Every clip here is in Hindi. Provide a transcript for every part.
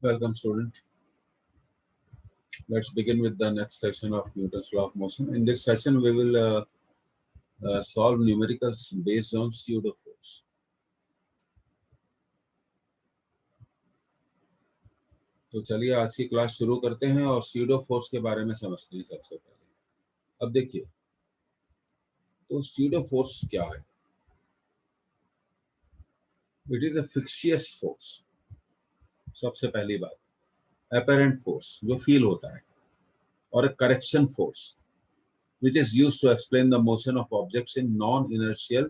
Welcome, student. Let's begin with the next section of Newton's law of motion. In this session, we will solve numericals based on pseudo force. तो चलिए आज की क्लास शुरू करते हैं और pseudo force के बारे में समझते हैं सबसे पहले। अब देखिए, तो pseudo force क्या है? It is a fictitious force. सबसे पहली बात, apparent force जो feel होता है, और a correction force which is used to explain the motion of objects in non-inertial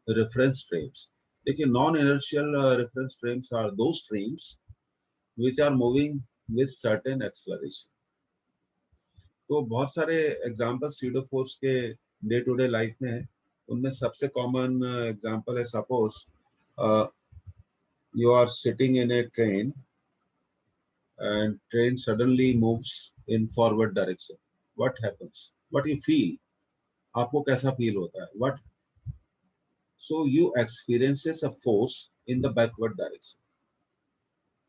reference frames. देखिए, non-inertial reference frames are those frames which are moving with certain acceleration. तो बहुत सारे एग्जांपल pseudo force के डे टू डे लाइफ में है। उनमें सबसे कॉमन एग्जांपल है, suppose you are sitting in a train and train suddenly moves in forward direction. What happens? What you feel? आपको कैसा फील होता है? What? So you experiences a force in the backward direction.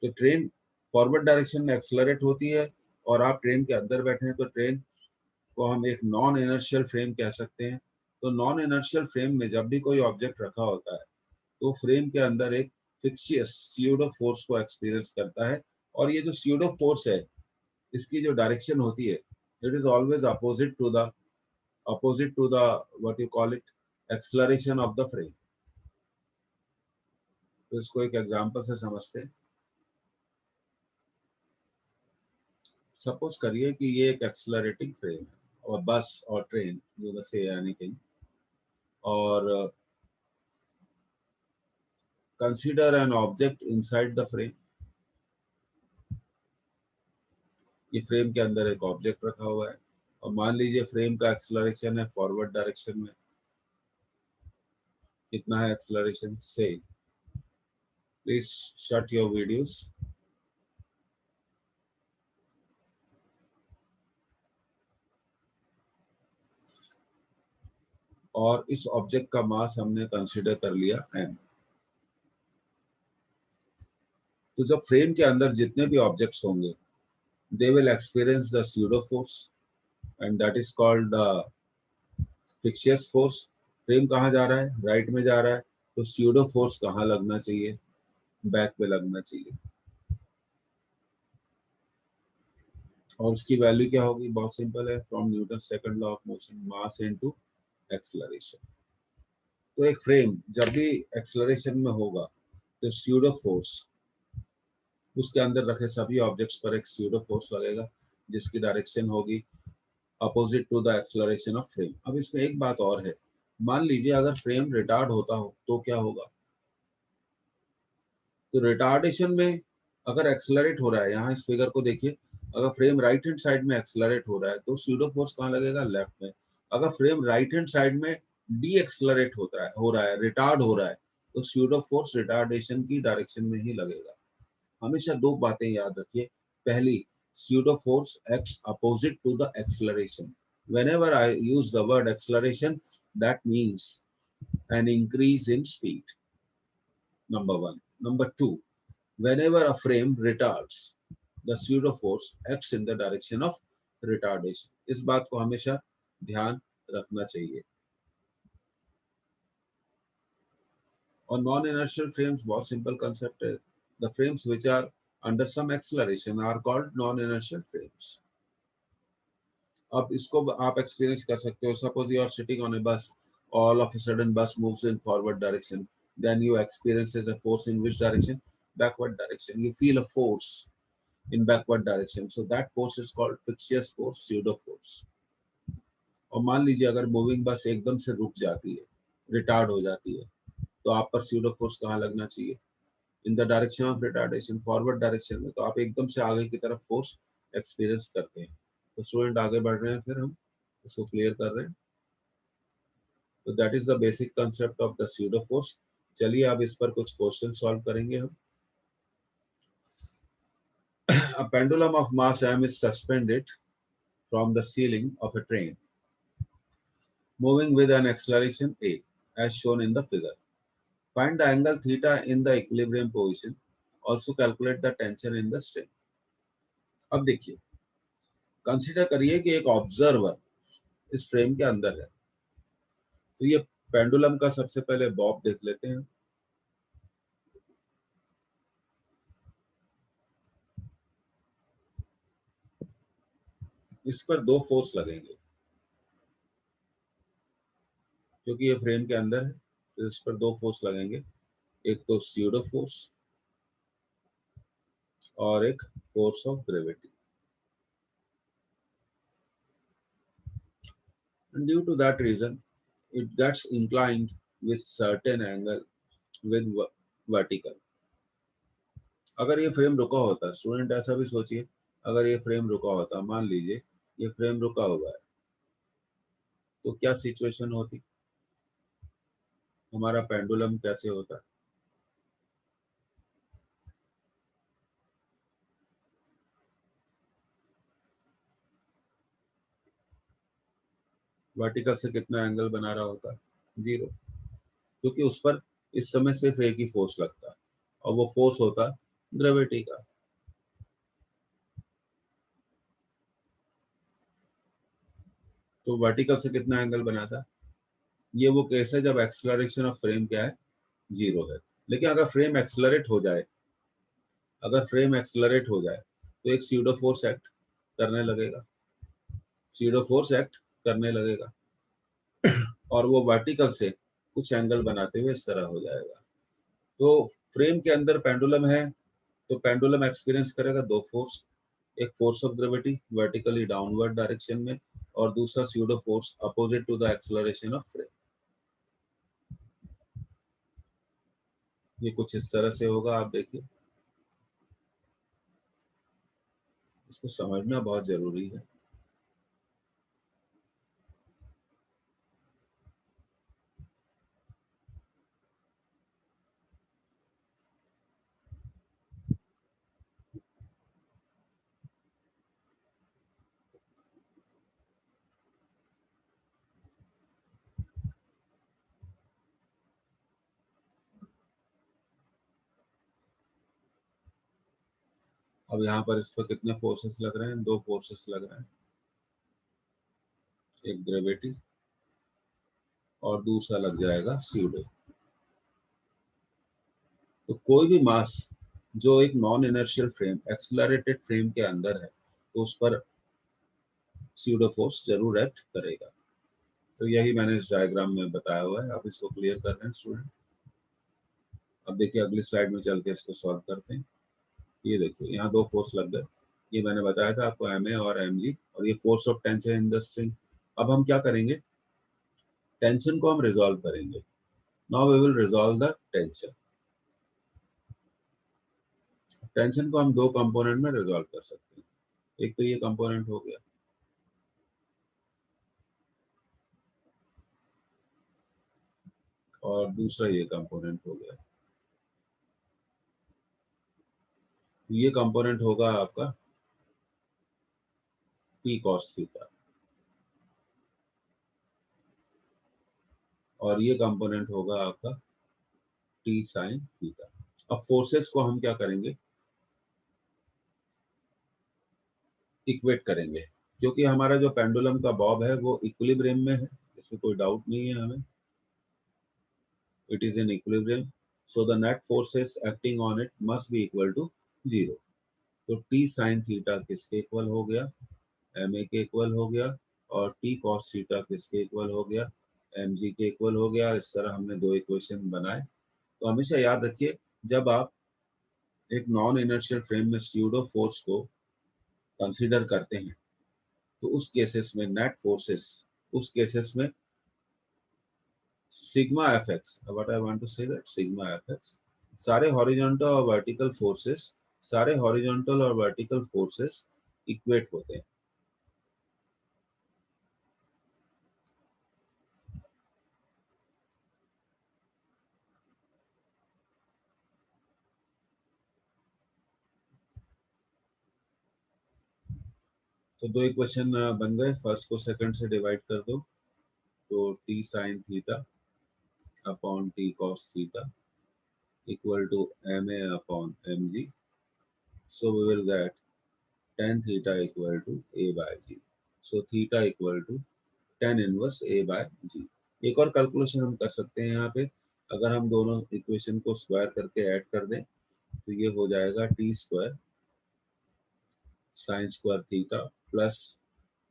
तो ट्रेन फॉरवर्ड डायरेक्शन में एक्सलरेट होती है और आप ट्रेन के अंदर बैठे हैं, तो ट्रेन को हम एक नॉन इनर्शियल फ्रेम कह सकते हैं। तो नॉन इनर्शियल फ्रेम में जब भी कोई ऑब्जेक्ट रखा होता है तो फ्रेम के अंदर एक फिक्शियस स्यूडो फोर्स को एक्सपीरियंस करता है, और ये जो स्यूडो फोर्स है इसकी जो डायरेक्शन होती है it is always opposite to the what you call it acceleration of the frame. तो इसको एक एग्जांपल से समझते हैं। सपोज करिए कि ये एक एक्सलरेटिंग फ्रेम है और बस और ट्रेन, यू से एनीथिंग, और consider an object inside the frame. ये फ्रेम के अंदर एक ऑब्जेक्ट रखा हुआ है और मान लीजिए फ्रेम का एक्सलरेशन है फॉरवर्ड डायरेक्शन में। कितना है एक्सलरेशन? से प्लीज शट योर वीडियोस। और इस ऑब्जेक्ट का मास हमने कंसीडर कर लिया m। तो जब फ्रेम के अंदर जितने भी ऑब्जेक्ट्स होंगे they will experience the pseudo force and that is called the fictitious force। Frame कहाँ जा रहा है? राइट में जा रहा है, तो pseudo force कहाँ लगना चाहिए? बैक पे लगना चाहिए। और उसकी वैल्यू क्या होगी? बहुत सिंपल है, from Newton second law of motion, mass into acceleration. तो एक फ्रेम जब भी एक्सेलरेशन में होगा तो स्यूडो फोर्स उसके अंदर रखे सभी ऑब्जेक्ट्स पर एक स्यूडो फोर्स लगेगा जिसकी डायरेक्शन होगी opposite to the acceleration of frame. अब इसमें एक बात और है, मान लीजिए अगर फ्रेम रिटार्ड होता हो तो क्या होगा? तो रिटार्डेशन में अगर एक्सेलरेट हो रहा है, यहाँ इस फिगर को देखिए, अगर फ्रेम राइट हैंड साइड में एक्सेलरेट हो रहा है तो स्यूडो फोर्स कहाँ लगेगा? लेफ्ट में। अगर फ्रेम राइट हैंड साइड में डी एक्सेलरेट हो रहा है, रिटार्ड हो रहा है, तो स्यूडो फोर्स रिटार्डेशन की डायरेक्शन में ही लगेगा। हमेशा दो बातें याद रखिए। पहली, pseudo force acts opposite to the acceleration. Whenever I use the word acceleration, that means an increase in speed. Number one. Number two, whenever a frame retards, the pseudo force acts in the direction of retardation. इस बात को हमेशा ध्यान रखना चाहिए। और नॉन इनर्शियल फ्रेम्स बहुत सिंपल कंसेप्ट है। The frames which are under some acceleration are called non-inertial frames. अब इसको आप एक्सपीरियंस कर सकते हो। Suppose you are sitting on a bus, all of a sudden bus moves in forward direction, then you experience a force in which direction? Backward direction. You feel a force in backward direction, so that force is called fictitious force, pseudo force. और मान लीजिए अगर मूविंग बस एकदम से रुक जाती है, रिटार्ड हो जाती है, तो आप पर pseudo force कहाँ लगना चाहिए? In the direction of retardation, forward direction में। तो आप एकदम से आगे की तरफ फोर्स एक्सपीरियंस करते हैं। तो स्टूडेंट आगे बढ़ रहे हैं, फिर हम इसको क्लियर कर रहे हैं। तो that is the basic concept of the pseudo force. चलिए अब इस पर कुछ क्वेश्चन सॉल्व करेंगे हम। A pendulum of mass m is suspended from the ceiling of a train moving with an acceleration a as shown in the figure. Find the angle theta in the equilibrium position also calculate the tension in the string. अब देखिए, कंसिडर करिए कि एक ऑब्जर्वर इस फ्रेम के अंदर है। तो ये पेंडुलम का सबसे पहले बॉब देख लेते हैं। इस पर दो फोर्स लगेंगे क्योंकि ये फ्रेम के अंदर है, तो इस पर दो फोर्स लगेंगे, एक तो स्यूडो फोर्स और एक force of gravity. And due to that reason, it gets inclined with certain angle with vertical. अगर ये फ्रेम रुका होता, स्टूडेंट ऐसा भी सोचिए, अगर ये फ्रेम रुका होता, मान लीजिए ये फ्रेम रुका हुआ है, तो क्या सिचुएशन होती, हमारा पेंडुलम कैसे होता? वर्टिकल से कितना एंगल बना रहा होता? जीरो, क्योंकि उस पर इस समय सिर्फ एक ही फोर्स लगता है और वो फोर्स होता ग्रेविटी का। तो वर्टिकल से कितना एंगल बनाता? ये वो केस है जब एक्सेलरेशन ऑफ फ्रेम क्या है, जीरो है। लेकिन अगर फ्रेम एक्सेलरेट हो जाए, अगर फ्रेम एक्सेलरेट हो जाए तो एक स्यूडो फोर्स एक्ट करने लगेगा, स्यूडो फोर्स एक्ट करने लगेगा और वो वर्टिकल से कुछ एंगल बनाते हुए इस तरह हो जाएगा। तो फ्रेम के अंदर पेंडुलम है, तो पेंडुलम एक्सपीरियंस करेगा दो फोर्स, एक force of gravity vertically downward direction में और दूसरा pseudo force opposite to the acceleration of frame. ये कुछ इस तरह से होगा, आप देखिए, इसको समझना बहुत जरूरी है। अब यहाँ पर इस पर कितने फोर्सेस लग रहे हैं? दो फोर्सेस लग रहे हैं, एक ग्रेविटी और दूसरा लग जाएगा स्यूडो। तो कोई भी मास जो एक non inertial frame, accelerated frame के अंदर है, तो उस पर स्यूडो फोर्स जरूर एक्ट करेगा। तो यही मैंने इस डायग्राम में बताया हुआ है, आप इसको क्लियर कर रहे हैं स्टूडेंट। अब देखिए अगली स्लाइड में चल के इसको सॉल्व करते हैं। ये देखिए यहाँ दो फोर्स लग गए, ये मैंने बताया था आपको, एम ए और एम जी, और ये force of tension in the string. अब हम क्या करेंगे, टेंशन को हम रिजॉल्व करेंगे। Now we will resolve the tension. Tension को हम दो कंपोनेंट में रिजॉल्व कर सकते हैं, एक तो ये कंपोनेंट हो गया और दूसरा ये कंपोनेंट हो गया। ये कंपोनेंट होगा आपका p cos थीटा और ये कंपोनेंट होगा आपका t sin थीटा। अब फोर्सेस को हम क्या करेंगे, इक्वेट करेंगे, क्योंकि हमारा जो पेंडुलम का बॉब है वो इक्विलिब्रियम में है, इसमें कोई डाउट नहीं है हमें, it is in equilibrium, so the net forces acting on it must be equal to zero. तो t sin थीटा किसके इक्वल हो गया, एम ए के इक्वल हो गया, और t cos थीटा किसके इक्वल हो गया, एम जी के इक्वल हो गया। इस तरह हमने दो इक्वेशन बनाए। तो हमेशा याद रखिए, जब आप एक नॉन इनर्शियल फ्रेम में स्यूडो फोर्स को कंसीडर करते हैं, तो उस केसेस में नेट फोर्सेस, उस केसेस में sigma F x, what I want to say that sigma F x, सारे हॉरिजॉन्टल और वर्टिकल फोर्सेस, सारे हॉरिजॉन्टल और वर्टिकल फोर्सेस इक्वेट होते हैं। तो दो इक्वेशन बन गए, फर्स्ट को सेकंड से डिवाइड कर दो, तो t sin theta upon t cos theta equal to ma upon mg. So we will get tan theta equal to a by g. So theta equal to tan inverse a by g. एक और कैलकुलेशन हम कर सकते हैं यहाँ पे, अगर हम दोनों इक्वेशन को स्क्वायर करके ऐड कर दें तो ये हो जाएगा T square sine square theta plus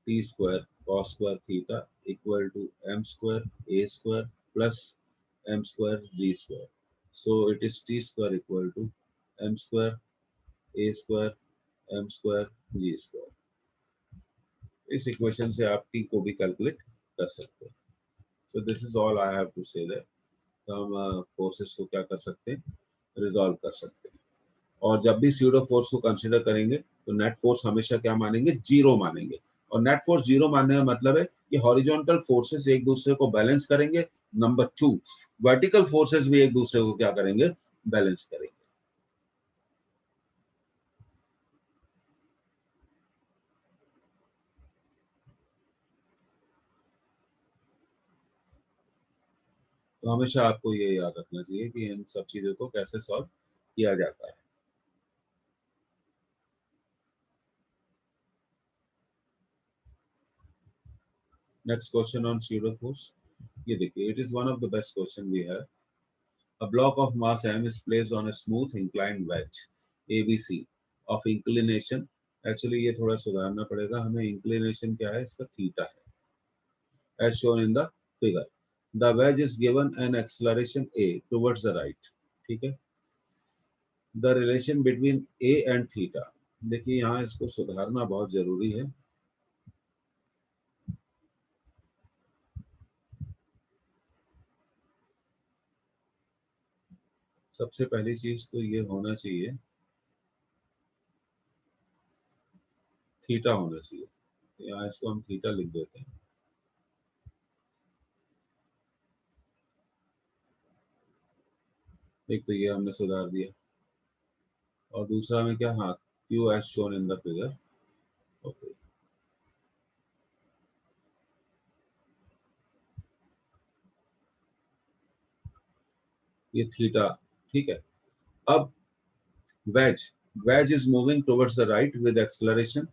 T square cos square theta equal to m square a square plus m square g square. So it is t square equal to m square a square m square g square. इस इक्वेशन से आप t को भी कैलकुलेट कर सकते हैं. So this is all I have to say there. तो हम फोर्सेस को क्या कर सकते हैं, रिजॉल्व कर सकते हैं. और जब भी स्यूडो फोर्स को कंसीडर करेंगे तो नेट फोर्स हमेशा क्या मानेंगे, जीरो मानेंगे. और नेट फोर्स जीरो मानने का मतलब है कि हॉरिजॉन्टल फोर्सेस एक दूसरे को बैलेंस करेंगे. नंबर 2, वर्टिकल फोर्सेस भी एक दूसरे को क्या करेंगे, बैलेंस करेंगे. तो हमेशा आपको ये याद रखना चाहिए कि इन सब चीजों को कैसे सॉल्व किया जाता है. Next question on pseudo force. ये देखिए, it is one of the best question we have. A block of mass m is placed on a smooth inclined wedge ABC of inclination. Actually ये थोड़ा सुधारना पड़ेगा हमें. inclination क्या है, इसका थीटा है, as shown in the figure. The wedge is given an acceleration a towards the right. ठीक है. The relation between a and theta. देखिए यहाँ इसको सुधारना बहुत जरूरी है. सबसे पहली चीज तो ये होना चाहिए, थीटा होना चाहिए. यहाँ इसको हम थीटा लिख देते हैं. एक तो ये हमने सुधार दिया, और दूसरा में क्या, हाँ, Q as shown in the figure. Okay, ये थीटा. ठीक है. अब wedge, wedge is moving towards the right with acceleration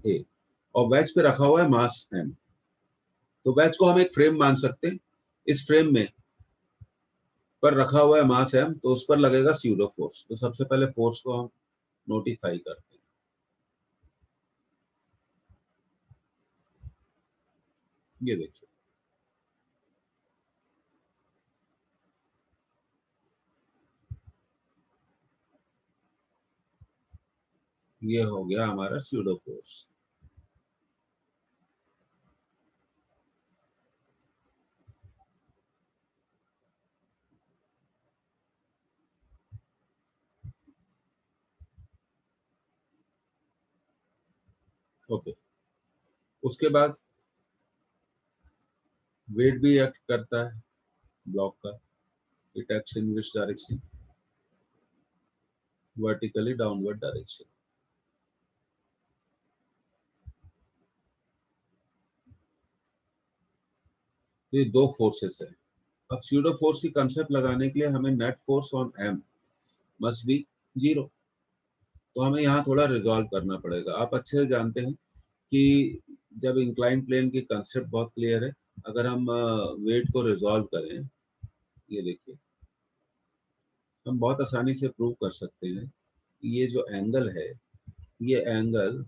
a, और wedge पे रखा हुआ है मास m. तो wedge को हम एक फ्रेम मान सकते हैं. इस फ्रेम में पर रखा हुआ है मास m, तो उस पर लगेगा स्यूडो फोर्स. तो सबसे पहले फोर्स को हम नोटिफाई करते हैं. ये देखिए, ये हो गया हमारा स्यूडो फोर्स. ओके. उसके बाद वेट भी एक्ट करता है ब्लॉक का. It acts in which direction, vertically downward direction. तो ये दो फोर्सेस है. अब स्यूडो फोर्स की कंसेप्ट लगाने के लिए हमें net force on m must be zero. तो हमें यहाँ थोड़ा रिजॉल्व करना पड़ेगा. आप अच्छे से जानते हैं कि जब इंक्लाइन प्लेन की कंसेप्ट बहुत क्लियर है, अगर हम वेट को रिजॉल्व करें, ये देखिए, हम बहुत आसानी से प्रूव कर सकते हैं कि ये जो एंगल है, ये एंगल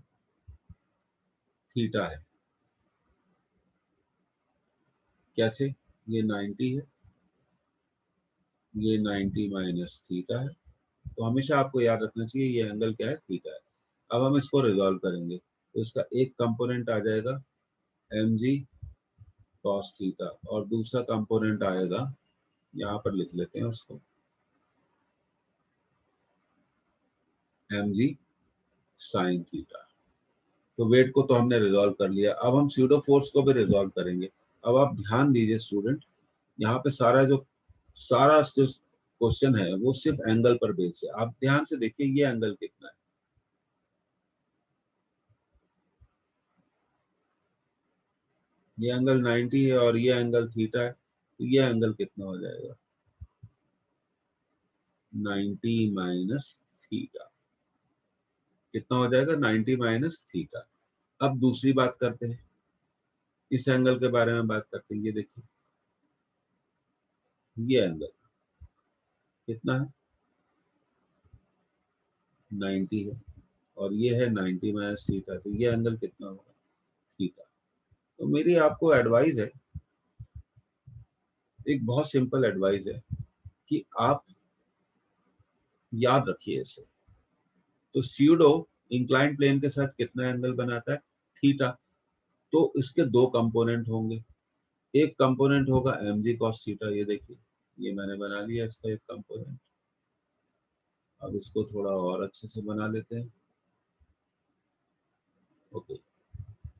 थीटा है. कैसे, ये 90 है, ये 90 माइनस थीटा है. तो हमेशा आपको याद रखना चाहिए ये एंगल क्या है, थीटा है. अब हम इसको रिजॉल्व करेंगे तो इसका एक कंपोनेंट आ जाएगा mg cos थीटा, और दूसरा कंपोनेंट आएगा, यहाँ पर लिख लेते हैं उसको, mg sin थीटा. तो वेट को तो हमने रिजॉल्व कर लिया. अब हम स्यूडो फोर्स को भी रिजॉल्व करेंगे. अब आप ध्यान दीजिए स्टूडेंट, यहाँ पे सारा जो क्वेश्चन है वो सिर्फ एंगल पर बेस्ड है. आप ध्यान से देखिए ये एंगल कितना है. ये एंगल 90 है और ये एंगल थीटा है. तो ये एंगल कितना हो जाएगा, 90 माइनस थीटा, कितना हो जाएगा 90 माइनस थीटा। अब दूसरी बात करते हैं, इस एंगल के बारे में बात करते हैं। ये देखिए, ये एंगल कितना है 90 है, और ये है 90 माइनस थीटा, तो ये एंगल कितना होगा थीटा। तो मेरी आपको एडवाइस है, एक बहुत सिंपल एडवाइस है कि आप याद रखिए इसे। तो स्यूडो इंक्लाइन प्लेन के साथ कितना एंगल बनाता है थीटा। तो इसके दो कंपोनेंट होंगे, एक कंपोनेंट होगा mg cos थीटा, ये देखिए ये मैंने बना लिया इसका एक कंपोनेंट। अब इसको थोड़ा और अच्छे से बना लेते हैं। Okay,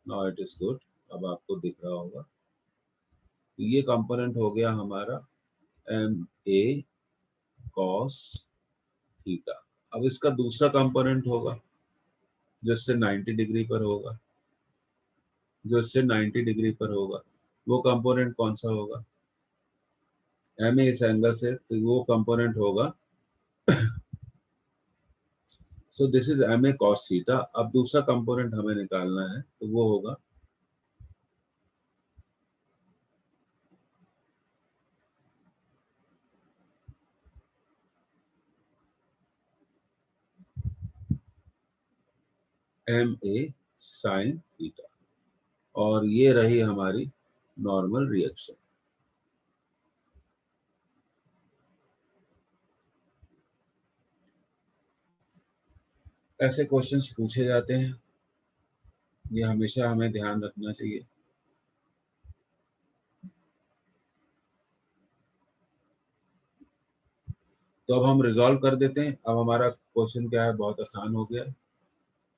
now it is good, अब आपको दिख रहा होगा। तो ये कंपोनेंट हो गया हमारा एम ए कॉस थीटा। अब इसका दूसरा कंपोनेंट होगा जो इससे 90 डिग्री पर होगा, जो इससे 90 डिग्री पर होगा, वो कंपोनेंट कौन सा होगा एम ए इस एंगल से, तो वो कंपोनेंट होगा, so this is m A cos theta. अब दूसरा कंपोनेंट हमें निकालना है, तो वो होगा एम ए साइन थीटा, और ये रही हमारी नॉर्मल रिएक्शन। ऐसे क्वेश्चंस पूछे जाते हैं, ये हमेशा हमें ध्यान रखना चाहिए। तो अब हम रिजॉल्व कर देते हैं। अब हमारा क्वेश्चन क्या है, बहुत आसान हो गया है,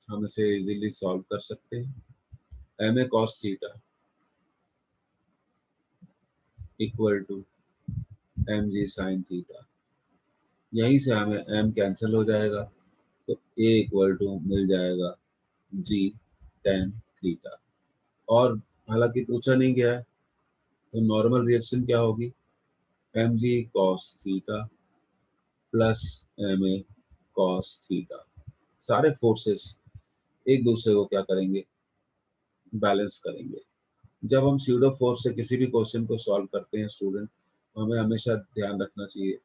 हम इसे इजीली सॉल्व कर सकते हैं। M A cos theta equal to M G sine theta, यहीं से हमें m कैंसिल हो जाएगा, तो a इक्वल टू मिल जाएगा g tan थीटा। और हालांकि पूछा नहीं गया है, तो नॉर्मल रिएक्शन क्या होगी m g cos theta plus m ए कॉस थीटा। सारे फोर्सेस एक दूसरे को क्या करेंगे, बैलेंस करेंगे। जब हम स्यूडो फोर्स से किसी भी क्वेश्चन को सॉल्व करते हैं स्टूडेंट, हमें हमेशा ध्यान रखना चाहिए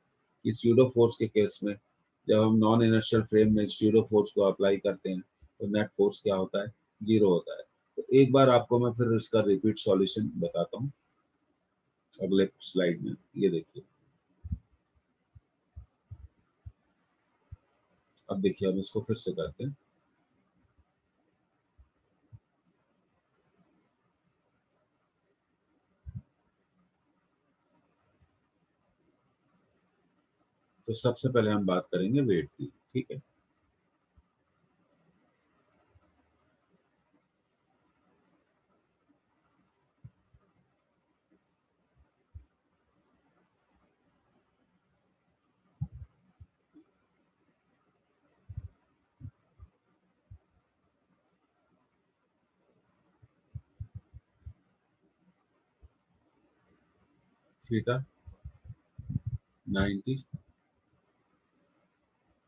कि स्यूडो फोर्स के केस में जब हम नॉन इनर्शियल फ्रेम में स्यूडो फोर्स को अप्लाई करते हैं, तो नेट फोर्स क्या होता है, जीरो होता है। तो एक बार आपको मैं फिर इसका रिपीट सॉल्यूशन बताता हूँ अगले स्लाइड में। ये देखिए, अब देखिए हम इसको फिर से करते हैं। तो सबसे पहले हम बात करेंगे वेट की, ठीक है। थीटा 90,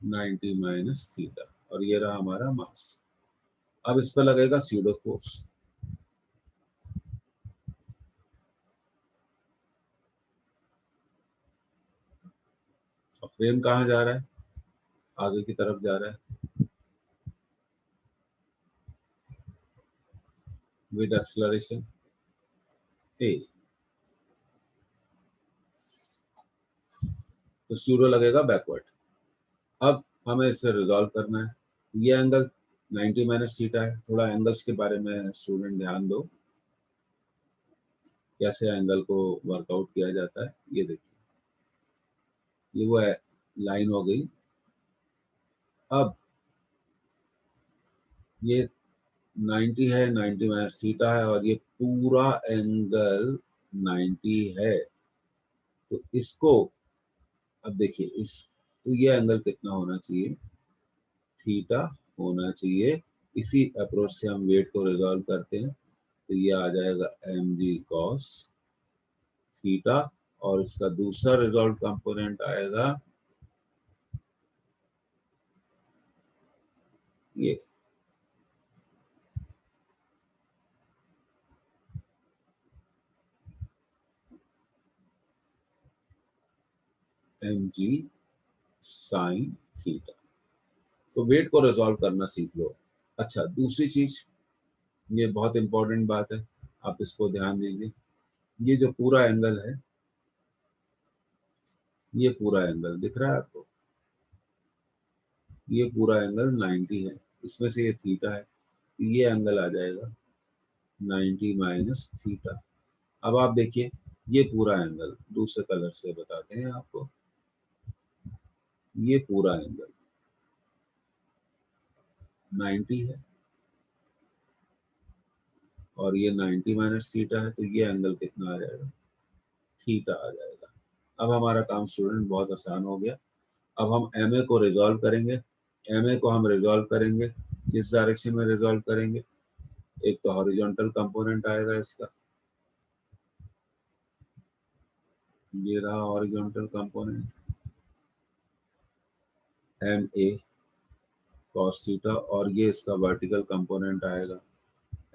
90 माइनस थीटा, और ये रहा हमारा मास। अब इस पर लगेगा स्यूडो फोर्स। और फ्रेम कहाँ जा रहा है, आगे की तरफ जा रहा है विद एक्सेलरेशन ए, तो स्यूडो लगेगा बैकवर्ड। अब हमें इसे रिजॉल्व करना है। ये एंगल 90 माइनस थीटा है। थोड़ा एंगल्स के बारे में स्टूडेंट ध्यान दो, कैसे एंगल को वर्कआउट किया जाता है। ये देखिए, ये वो लाइन हो गई। अब ये 90 है, 90 माइनस थीटा है, और ये पूरा एंगल 90 है। तो इसको अब देखिए, इस तो ये एंगल कितना होना चाहिए, थीटा होना चाहिए। इसी अप्रोच से हम वेट को रिजॉल्व करते हैं, तो ये आ जाएगा एम जी कॉस थीटा, और इसका दूसरा रिजॉल्व कंपोनेंट आएगा ये एम जी साइन थीटा। तो वेट को रिजॉल्व करना सीख लो। अच्छा, दूसरी चीज, ये बहुत इंपॉर्टेंट बात है, आप इसको ध्यान दीजिए। ये जो पूरा एंगल है, ये पूरा एंगल दिख रहा है आपको, ये पूरा एंगल 90 है, इसमें से ये थीटा है, तो ये एंगल आ जाएगा 90 माइनस थीटा। अब आप देखिए, ये पूरा एंगल दूसरे कलर से बताते हैं आपको, ये पूरा एंगल 90 है और ये 90 माइनस थीटा है, तो ये एंगल कितना आ जाएगा, थीटा आ जाएगा। अब हमारा काम स्टूडेंट बहुत आसान हो गया। अब हम एम ए को रिजॉल्व करेंगे। एम ए को हम रिजॉल्व करेंगे, किस डायरेक्शन में रिजॉल्व करेंगे? एक तो हॉरिजॉन्टल कंपोनेंट आएगा इसका, ये रहा हॉरिजॉन्टल कंपोनेंट एम ए कॉस थीटा, और ये इसका वर्टिकल कंपोनेंट आएगा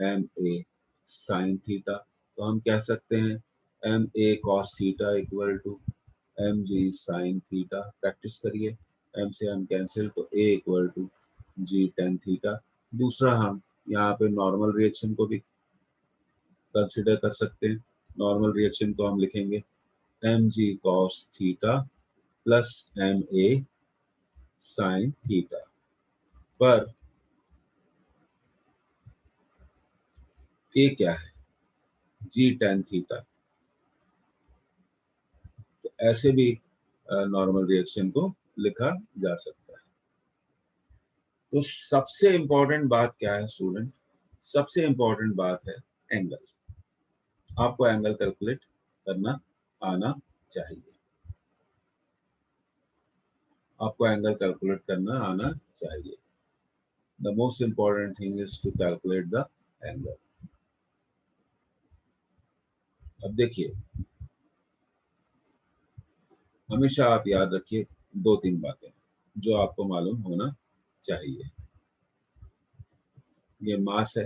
एम ए साइन थीटा। तो हम कह सकते हैं M A cos theta equal to M G sine theta. Practice करिए, एम से एम कैंसिल, तो A equal to G tan theta. दूसरा, हम यहाँ पे नॉर्मल रिएक्शन को भी कंसिडर कर सकते हैं। नॉर्मल रिएक्शन को हम लिखेंगे m g cos theta plus m ए साइन थीटा, पर ए क्या है, जी टेन थीटा। तो ऐसे भी नॉर्मल रिएक्शन को लिखा जा सकता है। तो सबसे इंपॉर्टेंट बात क्या है स्टूडेंट? सबसे इंपॉर्टेंट बात है एंगल। आपको एंगल कैलकुलेट करना आना चाहिए। आपको एंगल कैलकुलेट करना आना चाहिए। The most important thing is to calculate the angle. अब देखिए, हमेशा आप याद रखिए दो तीन बातें जो आपको मालूम होना चाहिए। ये मास है,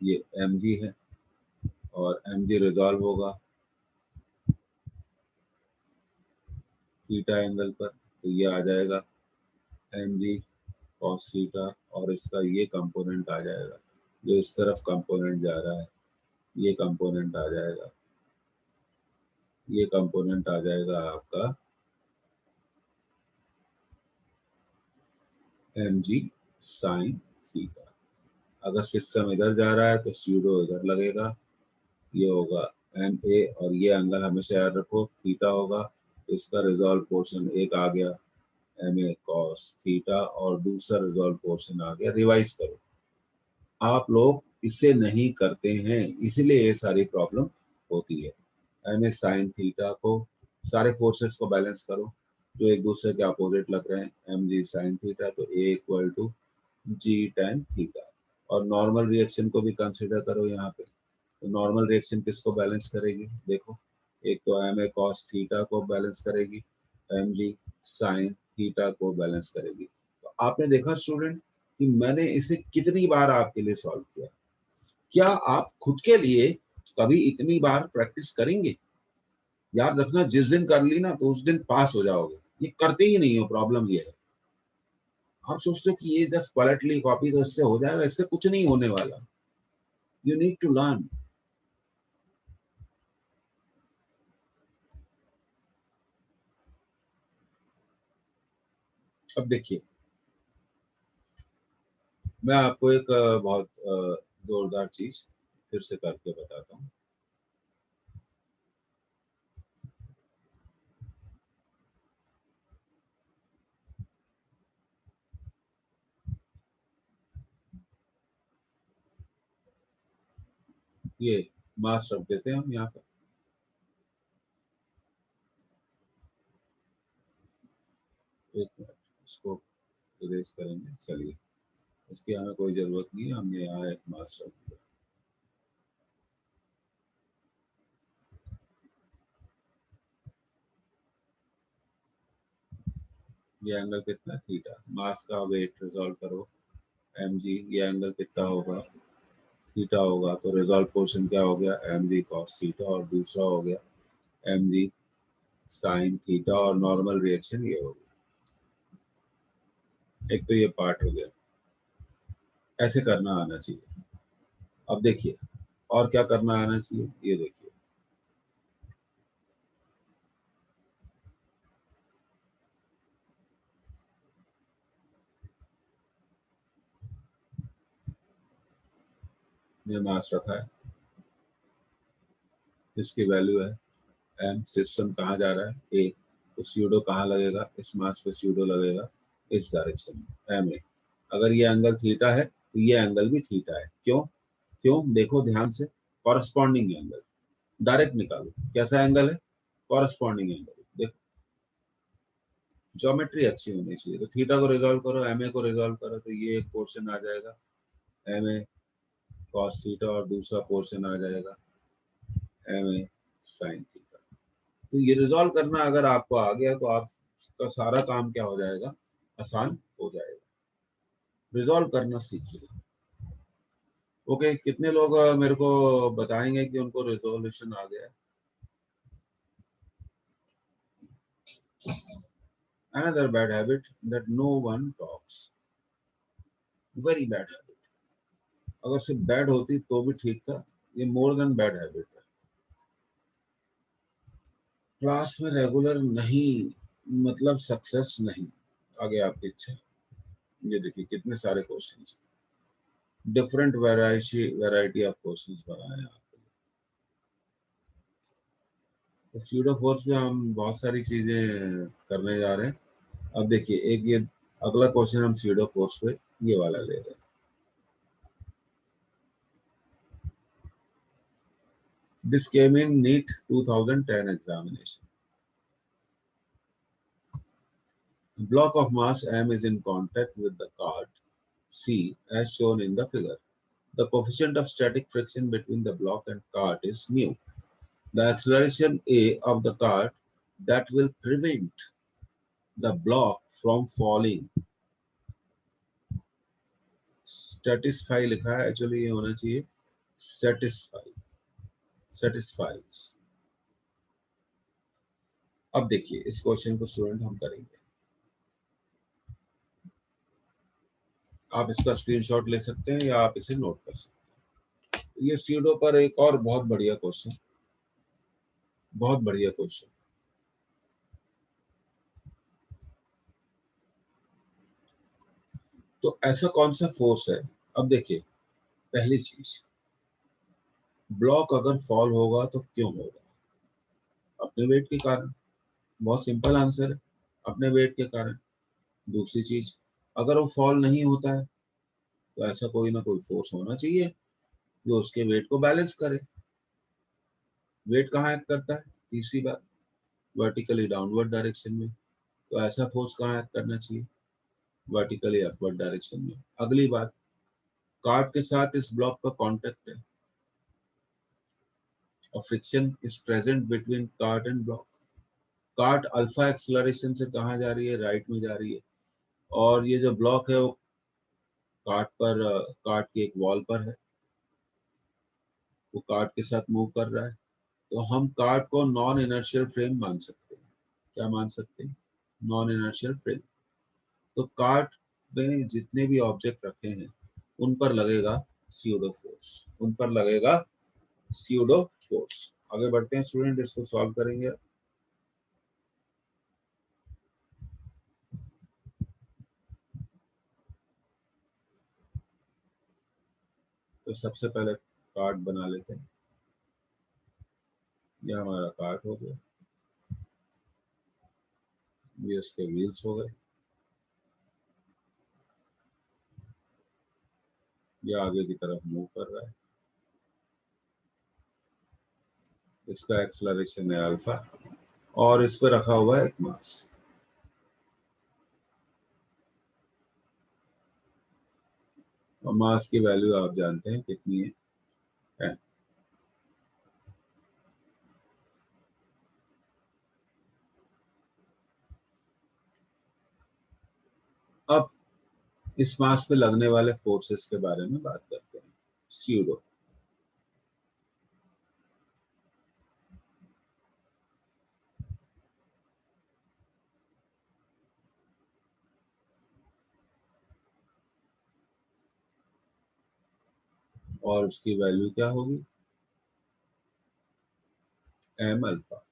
ये एम जी है, और एम जी रिजॉल्व होगा थीटा एंगल पर, तो ये आ जाएगा एम जी कॉस थीटा, और इसका ये कंपोनेंट आ जाएगा, जो इस तरफ कंपोनेंट जा रहा है, ये कंपोनेंट आ जाएगा, ये कंपोनेंट आ जाएगा आपका एम जी साइन थीटा। अगर सिस्टम इधर जा रहा है तो स्यूडो इधर लगेगा, ये होगा एम ए, और ये एंगल हमेशा याद रखो थीटा होगा। इसका रिजॉल्व पोर्शन एक आ गया एम ए कॉस थीटा, और दूसरा रिजॉल्व पोर्शन आ गया, रिवाइज करो, आप लोग इसे नहीं करते हैं, इसलिए ये सारी प्रॉब्लम होती है। एम ए साइन थीटा को, सारे फोर्सेस को बैलेंस करो जो एक दूसरे के अपोजिट लग रहे हैं, एम जी साइन थीटा, तो A equal to G tan theta. और नॉर्मल रिएक्शन को भी कंसिडर करो यहाँ पे। तो नॉर्मल रिएक्शन किसको बैलेंस करेगी? देखो, एक तो एम ए कॉस थीटा को बैलेंस करेगी, एम जी साइन थीटा को बैलेंस करेगी। तो आपने देखा स्टूडेंट कि मैंने इसे कितनी बार आपके लिए सॉल्व किया। क्या आप खुद के लिए कभी इतनी बार प्रैक्टिस करेंगे? याद रखना, जिस दिन कर ली ना तो उस दिन पास हो जाओगे, ये करते ही नहीं हो, प्रॉब्लम ये है। आप सोचते हो कि ये जस्ट पलट ली कॉपी तो इससे हो जाएगा, इससे कुछ नहीं होने वाला। You need to learn. अब देखिए, मैं आपको एक बहुत जोरदार चीज फिर से करके बताता हूँ। ये मास रख देते हैं हम यहाँ पर, एक मिनट, इसको इरेज करेंगे। चलिए, इसकी हमें कोई जरूरत नहीं है, हमने यहाँ एक मास रख दिया। ये एंगल कितना है, थीटा। मास का वेट रिजॉल्व करो, mg। ये एंगल कितना होगा, थीटा होगा। तो रिजॉल्व पोर्शन क्या हो गया, mg cos थीटा, और दूसरा हो गया mg sin थीटा, और नॉर्मल रिएक्शन ये हो गया। एक तो ये पार्ट हो गया, ऐसे करना आना चाहिए। अब देखिए और क्या करना आना चाहिए, ये देखिए। ये मास रखा है, इसकी वैल्यू है एम। सिस्टम कहाँ जा रहा है, ए। तो स्यूडो कहाँ लगेगा, इस मास पे स्यूडो लगेगा इस डायरेक्शन में, एम ए। अगर ये एंगल थीटा है तो ये एंगल भी थीटा है। क्यों, क्यों, देखो ध्यान से। कॉरस्पॉन्डिंग एंगल डायरेक्ट निकालो, कैसा एंगल है, कॉरस्पॉन्डिंग एंगल। देखो ज्योमेट्री अच्छी होनी चाहिए। तो थीटा को रिजॉल्व करो, एम ए को रिजॉल्व करो, तो ये एक पोर्शन आ जाएगा एम ए कॉस थीटा, और दूसरा पोर्शन आ जाएगा एम ए साइन थीटा। तो ये रिजॉल्व करना अगर आपको आ गया तो आपका सारा काम क्या हो जाएगा, आसान हो जाएगा। रिजॉल्व करना सीखिए। ओके, कितने लोग मेरे को बताएंगे कि उनको रिजोल्यूशन आ गया। Another bad habit that no one talks. Very bad habit. अगर सिर्फ बैड होती तो भी ठीक था, ये मोर देन बैड हैबिट है। क्लास में रेगुलर नहीं मतलब सक्सेस नहीं। आगे आपकी इच्छा। ये देखिए कितने सारे questions, different variety of questions बनाए हैं आपके लिए। तो स्यूडो फोर्स में हम बहुत सारी चीजें करने जा रहे हैं। अब देखिए एक ये अगला क्वेश्चन हम स्यूडो फोर्स पे ये वाला ले रहे हैं। This came in NEET 2010 examination. Block of mass m is in contact with the card C as shown in the figure. The coefficient of static friction between the block and cart is mu. The acceleration A of the cart that will prevent the block from falling. Satisfy लिखा है, एक्चुअली ये होना चाहिए satisfy, satisfies। अब देखिए इस क्वेश्चन को स्टूडेंट हम करेंगे। आप इसका स्क्रीनशॉट ले सकते हैं या आप इसे नोट कर सकते हैं। ये सीडो पर एक और बहुत बढ़िया क्वेश्चन, बहुत बढ़िया क्वेश्चन। तो ऐसा कौन सा फोर्स है, अब देखिए पहली चीज, ब्लॉक अगर फॉल होगा तो क्यों होगा, अपने वेट के कारण। बहुत सिंपल आंसर है, अपने वेट के कारण। दूसरी चीज, अगर वो फॉल नहीं होता है तो ऐसा कोई ना कोई फोर्स होना चाहिए जो उसके वेट को बैलेंस करे। वेट कहाँ एक्ट करता है, तीसरी बात, वर्टिकली डाउनवर्ड डायरेक्शन में। तो ऐसा फोर्स कहाँ एक्ट करना चाहिए, वर्टिकली अपवर्ड डायरेक्शन में। अगली बात, कार्ट के साथ इस ब्लॉक का कांटेक्ट है और friction is present between cart and block. Cart alpha acceleration से कहाँ जा रही है, राइट में जा रही है, और ये जो ब्लॉक है वो कार्ट के एक वॉल पर है, वो कार्ट के साथ मूव कर रहा है। तो हम कार्ट को नॉन इनर्शियल फ्रेम मान सकते हैं। क्या मान सकते हैं, नॉन इनर्शियल फ्रेम। तो कार्ट में जितने भी ऑब्जेक्ट रखे हैं उन पर लगेगा स्यूडो फोर्स, उन पर लगेगा स्यूडो फोर्स। आगे बढ़ते हैं स्टूडेंट, इसको सॉल्व करेंगे। तो सबसे पहले कार्ट बना लेते हैं। ये हमारा कार्ट हो गया, ये इसके व्हील्स हो गए, ये आगे की तरफ मूव कर रहा है, इसका एक्सेलरेशन है अल्फा, और इस पर रखा हुआ है एक मास। और मास की वैल्यू आप जानते हैं कितनी है। इस मास पे लगने वाले फोर्सेस के बारे में बात करते हैं। स्यूडो और उसकी वैल्यू क्या होगी, एम अल्फा।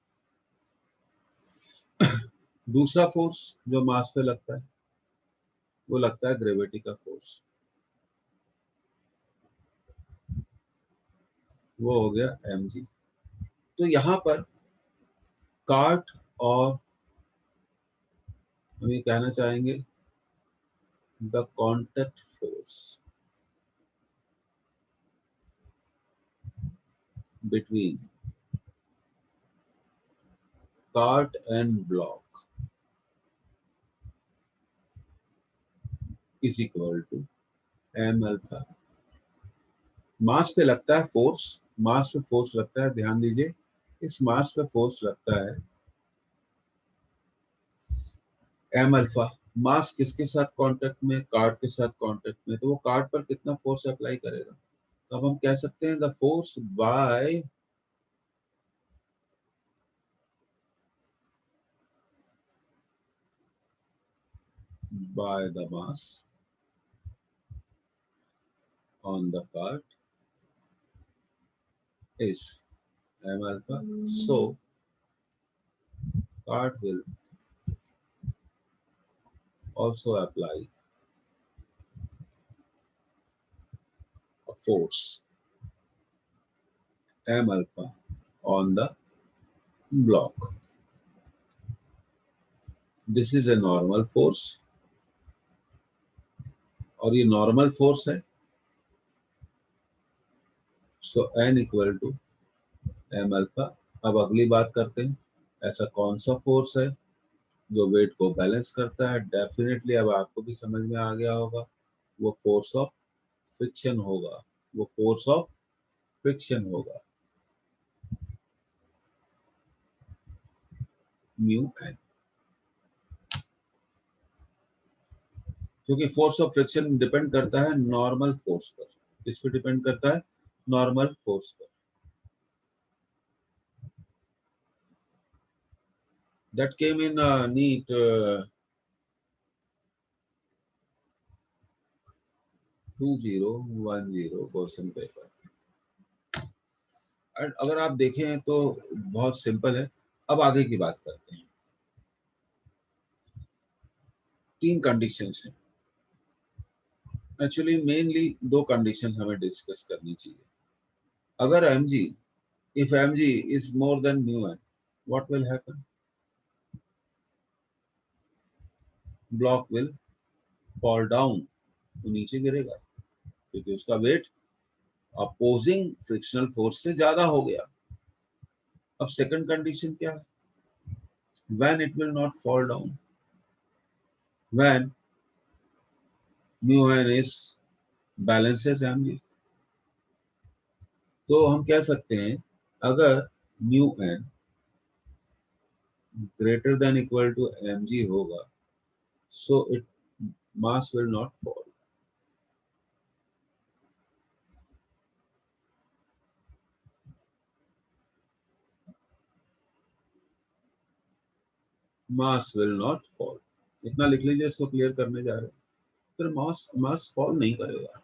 दूसरा फोर्स जो मास पे लगता है वो लगता है ग्रेविटी का फोर्स, वो हो गया एम जी। तो यहाँ पर कार्ट और हम ये कहना चाहेंगे the contact force between cart and block is equal to M alpha. Mass पे लगता है फोर्स, मास पे फोर्स लगता है, ध्यान दीजिए इस मास पे फोर्स लगता है एम अल्फा। मास किसके साथ कांटेक्ट में, कार्ड के साथ कांटेक्ट में, तो वो कार्ड पर कितना फोर्स अप्लाई करेगा, तो अब हम कह सकते हैं the force by the mass on the card is m alpha. So card will also apply a force m alpha on the block. This is a normal force और ये normal force है, so n equal to m alpha। अब अगली बात करते हैं, ऐसा कौन सा फोर्स है जो वेट को बैलेंस करता है। डेफिनेटली अब आपको भी समझ में आ गया होगा, वो फोर्स ऑफ फ्रिक्शन होगा, वो फोर्स ऑफ फ्रिक्शन होगा, म्यू एन। क्योंकि फोर्स ऑफ फ्रिक्शन डिपेंड करता है नॉर्मल फोर्स पर, किस पे डिपेंड करता है, नॉर्मल फोर्स पर। That came in NEET 2010 question paper. अगर आप देखें तो बहुत सिंपल है। अब आगे की बात करते हैं। तीन कंडीशंस हैं, एक्चुअली मेनली दो कंडीशंस हमें डिस्कस करनी चाहिए। अगर mg, if mg is more than mu n, what will happen, block will fall down, वो नीचे गिरेगा क्योंकि उसका वेट अपोजिंग फ्रिक्शनल फोर्स से ज्यादा हो गया। अब सेकंड कंडीशन क्या है, when it will not fall down, when mu n is balances mg। तो हम कह सकते हैं अगर mu n greater than equal to mg होगा, so it mass will not fall। Mass will not fall, इतना लिख लीजिए, इसको क्लियर करने जा रहे हैं। फिर मास मास फॉल नहीं करेगा,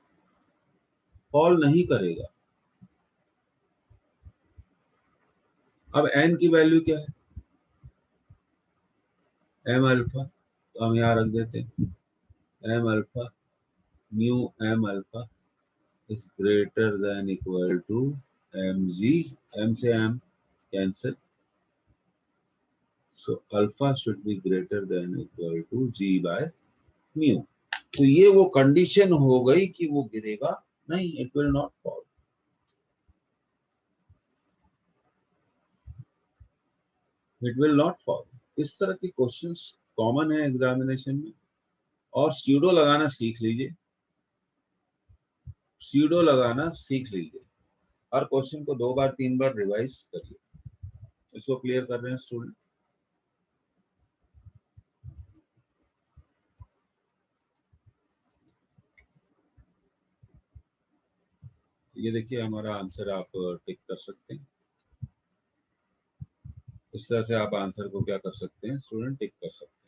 फॉल नहीं करेगा। अब n की वैल्यू क्या है, m अल्फा, तो हम यहाँ रख देते हैं m alpha, mu m alpha is greater than equal to mg, m से m cancel, so alpha should be greater than equal to g by mu। तो ये वो कंडीशन हो गई कि वो गिरेगा नहीं, it will not fall. It will not fall. इस तरह के क्वेश्चंस कॉमन है एग्जामिनेशन में, और स्यूडो लगाना सीख लीजिए, स्यूडो लगाना सीख लीजिए। हर क्वेश्चन को 2 बार 3 बार रिवाइज करिए। इसको क्लियर कर रहे हैं स्टूडेंट। ये देखिए हमारा आंसर आप टिक कर सकते हैं। इस तरह से आप आंसर को क्या कर सकते हैं स्टूडेंट, टिक कर सकते हैं।